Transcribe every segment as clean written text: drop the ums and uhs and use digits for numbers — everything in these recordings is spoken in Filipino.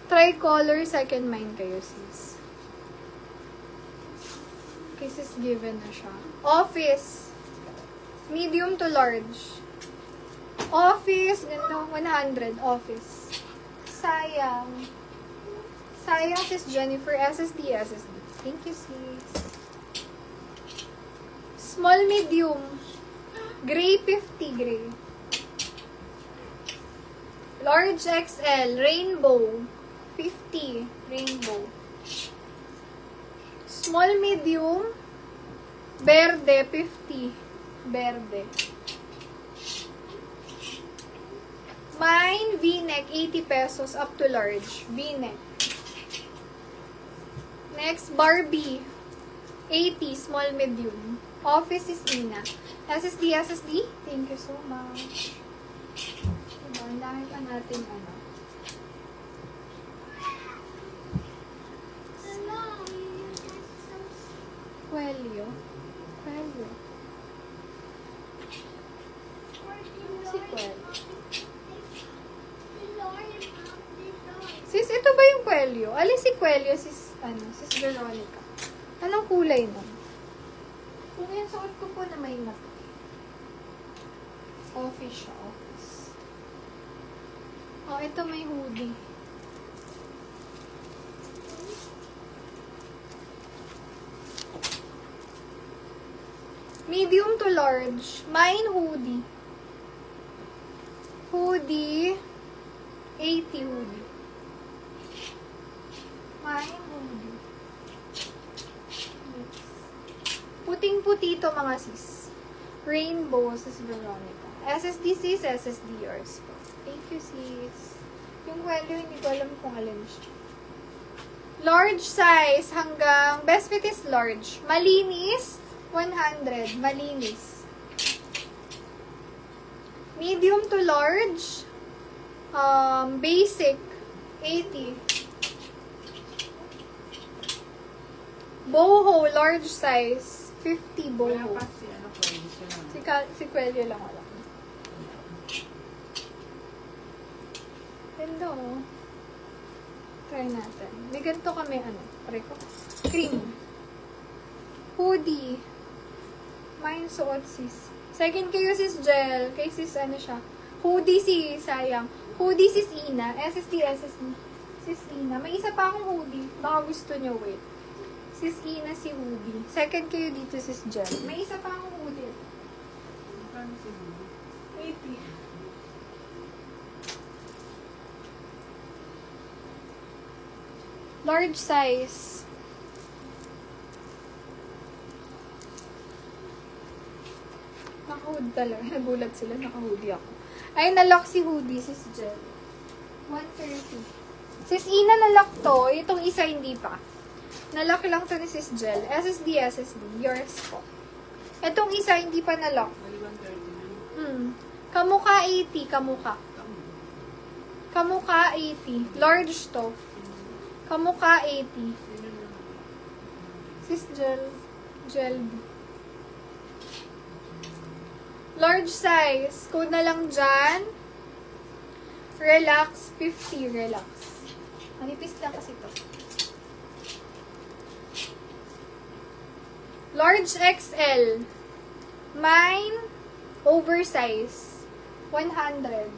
Tricolor, second mind kayo, sis. Okay, sis, given na siya. Office. Medium to large. Office, ganito, 100. Office. Sayang. Sayang, sis Jennifer. SSD, SSD. Thank you, sis. Small, medium. Gray, 50 gray. Large XL, rainbow. 50, rainbow. Small, medium. Verde, 50. Verde. Mine, V-neck, 80 pesos up to large. V-neck. Next, Barbie. 80, small, medium. Office is Ina. SSD, SSD. Thank you so much. Diba, ang dami pa natin, ano. Quelio. Quelio. Si Quelio. Sis, ito ba yung Quelio? Alin si Quelio, sis, ano, sis Veronica? Anong kulay nun? Kung yan, suot ko po na may mata. Office siya, office. Oh, ito may hoodie. Medium to large. Mine hoodie. Hoodie. 80 hoodie. Mine hoodie. Puting-puti to mga sis. Rainbow, sis Veronica. SSD sis, SSD yours po. Thank you sis. Yung Quelio, hindi ko alam kung alin siya. Large size hanggang, best fit is large. Malinis, 100. Malinis. Medium to large, basic, 80. Boho, large size, 50 boho. Si Quelio lang wala. Ganda oh. Try natin. May ganito kami, ano, pare ko. Cream. Hoodie. Mine suot sis. Second kayo sis Gel. Kay sis ano siya. Hoodie si sayang. Hoodie sis Ina. SSD, SSD. Sis Ina. May isa pa akong hoodie. Baka gusto nyo wait. Sis Ina si hoodie. Second kayo dito sis Gel. May isa pa akong hoodie. Magkano si Bibi? 80. Large size. Naka-hood talaga. Nagulat sila. Naka-hoodie ako. Ay, nalock si hoodie, sis Jel. 130. Sis Ina, nalock to. Itong isa hindi pa. Nalock lang to ni sis Jel. SSD, SSD. Yours po. Itong isa hindi pa nalock. May 130 na. Kamukha 80. Kamukha. Kamukha 80. Large to. Kamukha 80. Sis Gel. Gel. Large size. Code na lang dyan. Relax. 50. Relax. Manipis lang kasi to. Large XL. Mine. Oversize. 100.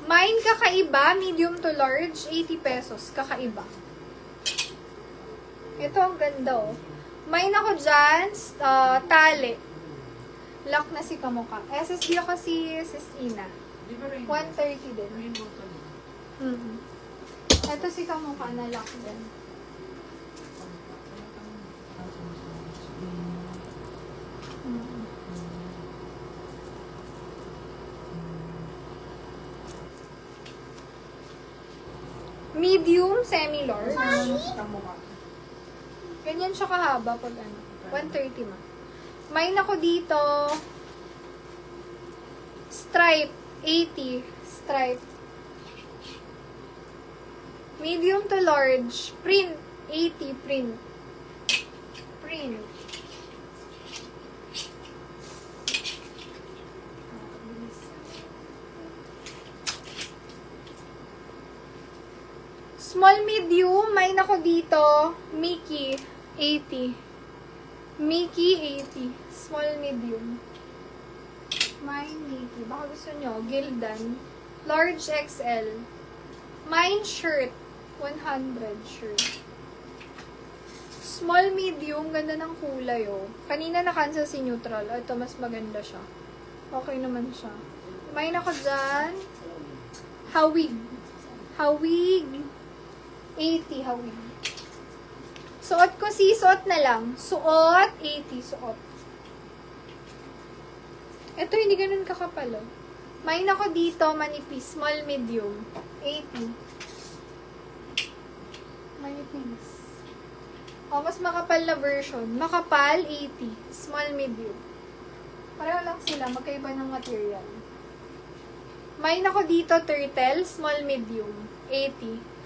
Mine kakaiba, medium to large, 80 pesos. Kakaiba. Ito ang ganda oh. Mine ako dyan, tali. Lock na si kamukha. SSD ako si Sis Ina. Di ba rainbow? 130 din. Rainbow to mo. Ito si kamukha na lock din. Medium, semi-large. Kamukha. Ganyan siya kahaba pag ano. 130 ma. Mine ako dito. Stripe, 80. Stripe. Medium to large. Print, 80. Print. Print. Small, medium. May nako dito. Mickey, 80. Mickey, 80. Small, medium. May Mickey. Baka gusto nyo. Gildan. Large XL. Mine shirt. 100 shirt. Small, medium. Ganda ng kulay, oh. Kanina na-cancel si neutral. Ito, mas maganda siya. Okay naman siya. May nako dyan. Hawig. Hawig. 80 hawig. Suot ko suot na lang. Suot, 80, suot. Ito, hindi ganun kakapal, oh. May nako dito, manipis. Small, medium. 80. Manipis. O, mas makapal na version. Makapal, 80. Small, medium. Pareho lang sila. Magkaiba ng material. May nako dito, turtle. Small, medium. 80.